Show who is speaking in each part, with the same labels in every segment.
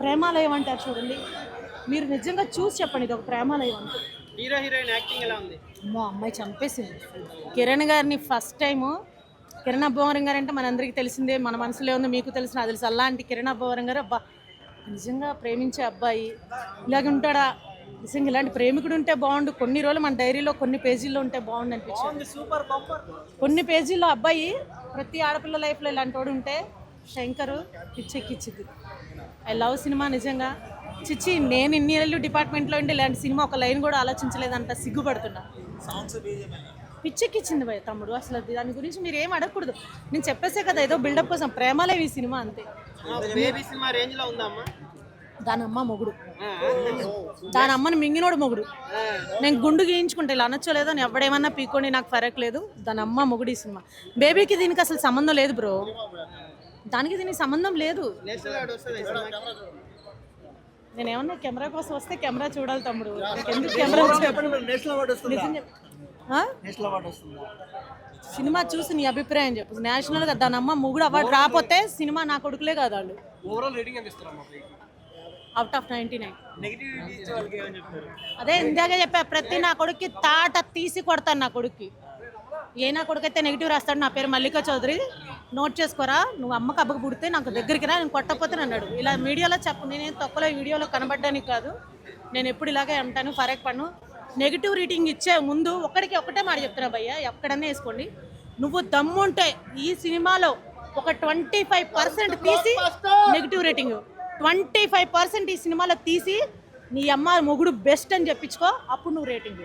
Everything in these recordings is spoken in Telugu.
Speaker 1: ప్రేమాలయం అంటారు చూడండి, మీరు నిజంగా చూసి చెప్పండి ఇది ఒక ప్రేమాలయం అంటే.
Speaker 2: హీరో హీరోయిన్ యాక్టింగ్ ఎలా ఉంది?
Speaker 1: అమ్మో అమ్మాయి చంపేసింది. కిరణ్ గారిని ఫస్ట్ టైము, కిరణ్ అబ్బవరం గారు అంటే మనందరికీ తెలిసిందే, మన మనసులో ఉంది, మీకు తెలిసిన అది తెలుసు. అలాంటి కిరణ్ అబ్బవరం గారు అబ్బా నిజంగా ప్రేమించే అబ్బాయి ఇలాగ ఉంటాడా, నిజంగా ఇలాంటి ప్రేమికుడు ఉంటే బాగుండు. కొన్ని రోజులు మన డైరీలో కొన్ని పేజీల్లో ఉంటే బాగుండు అనిపించింది.
Speaker 2: Super bumper.
Speaker 1: కొన్ని పేజీల్లో అబ్బాయి ప్రతి ఆడపిల్ల లైఫ్లో ఇలాంటి వాడు ఉంటే శంకరు పిచ్చెక్కిచ్చిద్ది. ఐ లవ్ సినిమా నిజంగా. చిచ్చి నేను ఇన్ని ఏళ్ళు డిపార్ట్మెంట్లో ఉంటే ఇలాంటి సినిమా ఒక లైన్ కూడా ఆలోచించలేదంట, సిగ్గుపడుతున్నా. పిచ్చెక్కిచ్చింది భయ తమ్ముడు. అసలు దాని గురించి మీరు ఏం అడగకూడదు, నేను చెప్పేసే కదా ఏదో బిల్డప్ కోసం. ప్రేమలేవి ఈ సినిమా అంతే.
Speaker 2: బేబీ సినిమా రేంజ్ లో ఉందమ్మా.
Speaker 1: దాని అమ్మ మొగుడు, దాని అమ్మని మింగినోడు మొగుడు. నేను గుండు గీయించుకుంటే ఇలా అనొచ్చలేదో, నేను ఎవడేమన్నా పీక్కోండి నాకు ఫరక్ లేదు. దాని అమ్మ మొగుడు ఈ సినిమా. బేబీకి దీనికి అసలు సంబంధం లేదు బ్రో, దానికి దీనికి సంబంధం లేదు. నేను ఏమన్నా కెమెరా కోసం వస్తే కెమెరా చూడాలి తమ్ముడు, ఎందుకు కెమెరా. సినిమా చూసి నీ అభిప్రాయం చెప్పు. నేషనల్ గా దాని అమ్మ మొగుడు అవార్డు రాకపోతే సినిమా నా కొడుకులే కాదు వాళ్ళు. Out of 99. అదే ఇందాక చెప్పా, ప్రతి నా కొడుక్కి తాట తీసి కొడతాను. నా కొడుక్కి ఏ నా కొడుకు అయితే నెగిటివ్ రాస్తాడు. నా పేరు మల్లికా చౌదరి, నోట్ చేసుకోరా. నువ్వు అమ్మకి అబ్బకు పుడితే నాకు దగ్గరికి రా, నేను కొట్టకపోతే అన్నాడు. ఇలా మీడియాలో చెప్పు, నేనేం తక్కువలో వీడియోలో కనబడ్డానికి కాదు. నేను ఎప్పుడు ఇలాగే ఉంటాను, ఫరక్ పన్ను. నెగిటివ్ రేటింగ్ ఇచ్చే ముందు ఒకటే మాట చెప్తున్నా భయ్య, ఎక్కడన్నా వేసుకోండి. నువ్వు దమ్ముంటే ఈ సినిమాలో ఒక 25% తీసి నెగిటివ్ రేటింగ్, 25% ఈ సినిమాలో తీసి నీ అమ్మ మొగుడు బెస్ట్ అని చెప్పించుకో, అప్పుడు నువ్వు రేటింగ్.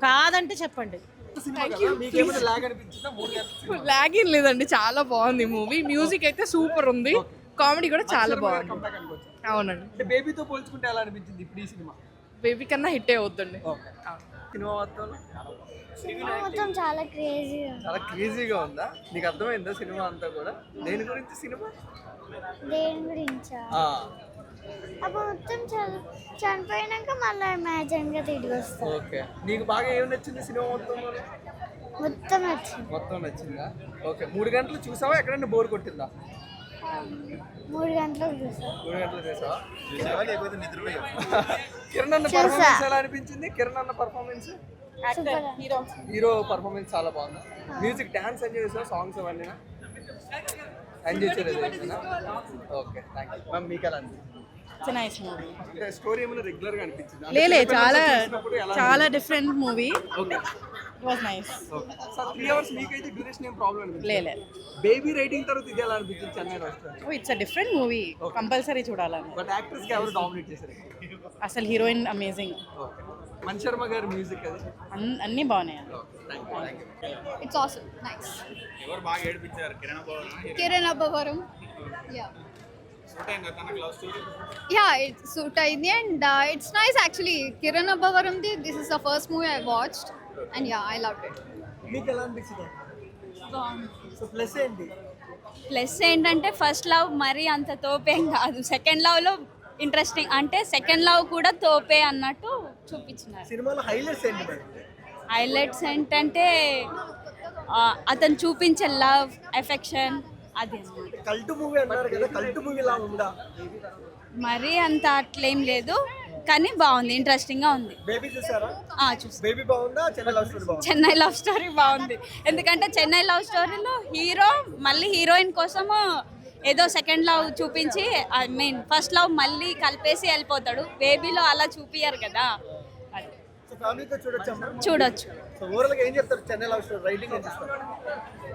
Speaker 1: కాదంటే చెప్పండి.
Speaker 3: లాగ్ ఏం లేదండి, చాలా బాగుంది మూవీ. మ్యూజిక్ అయితే సూపర్ ఉంది, కామెడీ కూడా చాలా బాగుంది. అవునండి.
Speaker 2: బేబీతో పోల్చుకుంటే ఎలా అనిపించింది ఇప్పుడు ఈ సినిమా?
Speaker 3: బేబీ కన్నా హిట్టే అవుతుంది.
Speaker 2: సినిమా
Speaker 4: మొత్తం చాలా
Speaker 2: క్రేజీగా ఉందా? నీకు అర్థమైందా సినిమా అంతా కూడా? దేని గురించి సినిమా?
Speaker 4: దేని గురించా? అప్పుడు మొత్తం చనిపోయినాక మళ్ళీ ఇమాజిన్ గా తిరిగి వస్తాం.
Speaker 2: ఓకే, నీకు బాగా ఏం నచ్చింది సినిమా మొత్తం నచ్చిందా? ఓకే, 3 గంటలు చూసావా? ఎక్కడైనా బోర్ కొట్టిందా?
Speaker 4: 3 గంటలకు చూసావా?
Speaker 2: కిరణ్ అన్న పర్ఫార్మెన్స్ ఎలా అనిపించింది? కిరణ్ అన్న పర్ఫార్మెన్స్, హీరో పర్ఫార్మెన్స్ చాలా బాగుంది. మ్యూజిక్, డాన్స్ ఎంజాయ్ చేసావా? సాంగ్స్ అవన్నీ ఎంజాయ్ చేయలేదు? Okay, thank you ma'am. మీకు ఎలా అనిపించింది? స్టోరీ ఏమైనా రెగ్యులర్ గా అనిపించింది?
Speaker 3: లేలే, చాలా different movie. It was nice.
Speaker 2: So 3 hours మీకైతే డ్యూరేషన్ ఏం ప్రాబ్లం అనిపించింది?
Speaker 3: లేలే.
Speaker 2: బేబీ రైటింగ్ తర్వాత ఇది ఎలా అనిపించింది? చెన్నై రాష్ట్రం.
Speaker 3: It's a different movie, compulsory చూడాలని.
Speaker 2: బట్ యాక్టర్స్ కి ఎవరు డామినేట్ చేశారు?
Speaker 3: అసలు heroine amazing.
Speaker 2: Okay, Mani Sharma గారి మ్యూజిక్ అది
Speaker 3: అన్నీ బాగున్నాయి.
Speaker 4: It's awesome, nice.
Speaker 5: ఎవరు బాగా ఏడిపించారు?
Speaker 4: కిరణ్ అబ్బవరం. It suit అయింది and it's nice actually. Kiran Abbavaram this is the first movie I watched and I loved it.
Speaker 2: మీకు ఎలా అనిపించింది? సో ప్లస్ ఏంటి?
Speaker 6: ప్లస్ ఏంటంటే ఫస్ట్ లవ్ మరీ అంత తోపేం కాదు, సెకండ్ లవ్లో ఇంట్రెస్టింగ్, అంటే సెకండ్ లవ్ కూడా తోపే అన్నట్టు చూపించినారు.
Speaker 2: సినిమాలో హైలైట్స్ ఏంటి మరి?
Speaker 6: హైలైట్స్ ఏంటంటే అతను చూపించే లవ్, ఎఫెక్షన్, అది
Speaker 2: కల్ట్ మూవీ అన్నారు కదా, కల్ట్ మూవీ లా ఉందా?
Speaker 6: మరీ అంత అట్లేం లేదు, కానీ బాగుంది, ఇంట్రెస్టింగ్గా ఉంది.
Speaker 2: బేబీ చూసారా?
Speaker 6: చూసి.
Speaker 2: బేబీ బాగుందా? చెన్నై లవ్ స్టోరీ బాగుందా?
Speaker 6: చెన్నై లవ్ స్టోరీ బాగుంది, ఎందుకంటే చెన్నై లవ్ స్టోరీలో హీరో మళ్ళీ హీరోయిన్ కోసము ఏదో సెకండ్ లవ్ చూపించి, ఐ మీన్ ఫస్ట్ లవ్ మళ్ళీ కలిపేసి వెళ్ళిపోతాడు. బేబీలో అలా చూపియ్యారు కదా, చూడొచ్చు.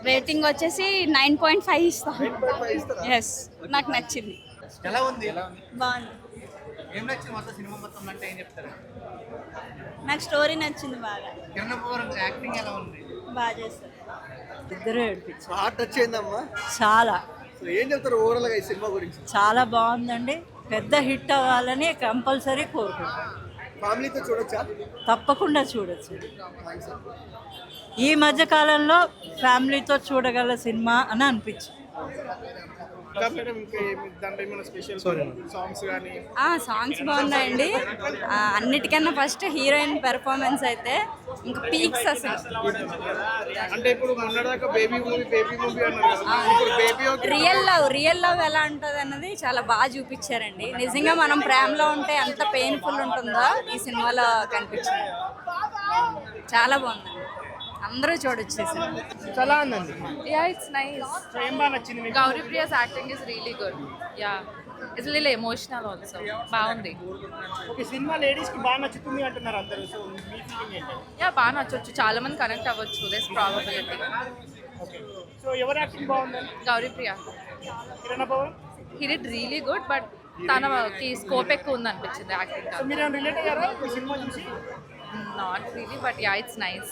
Speaker 6: రేటింగ్ వచ్చేసి 9.5 ఇస్తాను. ఎస్, నాకు నచ్చింది.
Speaker 5: ఎలా ఉంది?
Speaker 6: బాగుంది.
Speaker 5: ఏం నచ్చింది మొత్తం సినిమా మొత్తం అంటే ఏం చెప్తారు?
Speaker 6: నాకు స్టోరీ నచ్చింది బాగా.
Speaker 5: కిరణ్ అబ్బవరం యాక్టింగ్ ఎలా ఉంది?
Speaker 6: బాగా చేస్తారు.
Speaker 1: ఇద్దరు ఏడిపించారు.
Speaker 2: బాగా టచ్ అయిందమ్మా.
Speaker 1: చాలా.
Speaker 2: ఏం చెప్తారు ఓవరాల్ గా ఈ సినిమా గురించి?
Speaker 1: చాలా బాగుందండి, పెద్ద హిట్ అవ్వాలని కంపల్సరీ కోరుకుంటాను.
Speaker 2: ఫ్యామిలీతో చూడొచ్చా?
Speaker 1: తప్పకుండా చూడొచ్చు. ఈ మధ్య కాలంలో ఫ్యామిలీతో చూడగల సినిమా అని అనిపించింది.
Speaker 5: దాంట్లో ఏమైనా స్పెషల్ సాంగ్స్ కానీ
Speaker 6: సాంగ్స్ బాగున్నాయండి. అన్నిటికన్నా ఫస్ట్ హీరోయిన్ పెర్ఫార్మెన్స్ అయితే ఇంకా పీక్స్ అసలు.
Speaker 5: అంటే ఇప్పుడు మొన్నటిదాకా బేబీ మూవీ అన్నారు కదా, ఇప్పుడు బేబీ
Speaker 6: రియల్ లవ్ ఎలా ఉంటుంది అన్నది చాలా బాగా చూపించారండి. నిజంగా మనం ప్రేమలో ఉంటే ఎంత పెయిన్ఫుల్ ఉంటుందో ఈ సినిమాలో కనిపించింది. చాలా బాగుందండి, అందరూ చూడొచ్చు.
Speaker 5: చాలా ఉందండి.
Speaker 3: Yeah, it's nice.
Speaker 5: సో ఏం బాగా నచ్చింది మీకు?
Speaker 3: Gauri Priya's acting is really good. Yeah, it's a little emotional also. బాగుంది.
Speaker 5: ఓకే, సినిమా లేడీస్ కి బాగా నచ్చుతుంది అంటున్నారు అందరూ. సో మీ ఫీలింగ్ ఏంటి?
Speaker 3: యా, బాగా నచ్చొచ్చు, చాలా మంది కనెక్ట్ అవ్వచ్చు. That's probability.
Speaker 5: ఓకే, సో ఎవరి యాక్టింగ్ బాగుందండి?
Speaker 3: Gauri Priya
Speaker 5: Kiran Abbavaram.
Speaker 3: He did really good, but తనకి స్కోప్ ఎక్కువ ఉంది అనిపించింది యాక్టింగ్.
Speaker 5: సో మీరు రిలేట్ అయ్యారా ఈ సినిమా చూసి?
Speaker 3: Not really, but yeah, it's nice.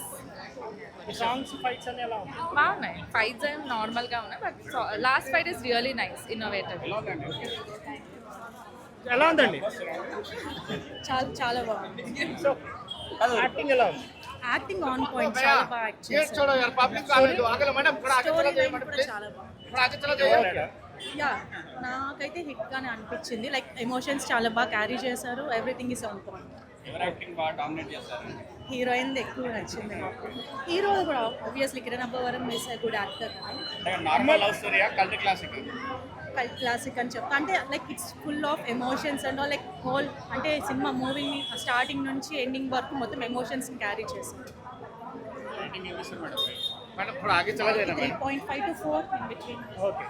Speaker 5: Songs fights అని ఎలా ఉంది?
Speaker 3: బాగున్నాయి, ఫైట్స్ ఏం నార్మల్గా ఉన్నాయి, but last fight is really nice, innovative.
Speaker 5: ఎలా ఉందండి?
Speaker 1: చాలా బాగుంది.
Speaker 5: సో యాక్టింగ్ ఎలా ఉంది?
Speaker 1: యాక్టింగ్ ఆన్ పాయింట్, చాలా బాగా యాక్ట్ చేశారు. చాలా బాగుంది. యా, నాకైతే హిట్ గానే అనిపించింది. లైక్ ఎమోషన్స్ చాలా బాగా క్యారీ చేశారు. Everything is on point. Heroine ఎక్కువ నచ్చింది. హీరో కూడా obviously Kiran Abbavaram is a good actor.
Speaker 5: Normal love స్టోరీయా, కల్ట్ క్లాసిక్?
Speaker 1: కల్ట్ క్లాసిక్ అని చెప్తా. అంటే like it's full of emotions and like whole, అంటే సినిమా మూవీని స్టార్టింగ్ నుంచి ఎండింగ్ వరకు మొత్తం ఎమోషన్స్ని క్యారీ చేశారు.
Speaker 5: 3.5 to 4
Speaker 1: in between.
Speaker 5: ఓకే.